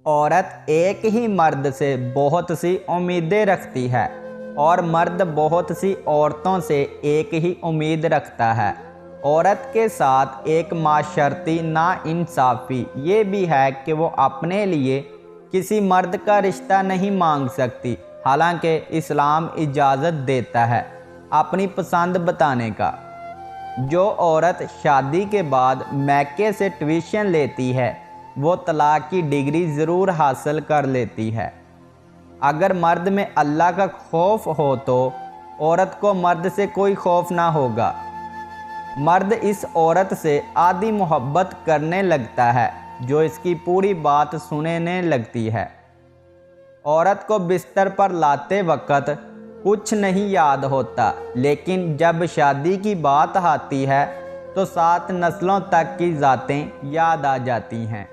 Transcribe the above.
औरत एक ही मर्द से बहुत सी उम्मीदें रखती है और मर्द बहुत सी औरतों से एक ही उम्मीद रखता है। औरत के साथ एक माशर्ती नाइंसाफ़ी ये भी है कि वो अपने लिए किसी मर्द का रिश्ता नहीं मांग सकती, हालांकि इस्लाम इजाज़त देता है अपनी पसंद बताने का। जो औरत शादी के बाद मैके से ट्यूशन लेती है वो तलाक की डिग्री ज़रूर हासिल कर लेती है। अगर मर्द में अल्लाह का खौफ हो तो औरत को मर्द से कोई खौफ ना होगा। मर्द इस औरत से आधी मोहब्बत करने लगता है जो इसकी पूरी बात सुनने लगती है। औरत को बिस्तर पर लाते वक्त कुछ नहीं याद होता, लेकिन जब शादी की बात आती है तो 7 नस्लों तक की ज़ातें याद आ जाती हैं।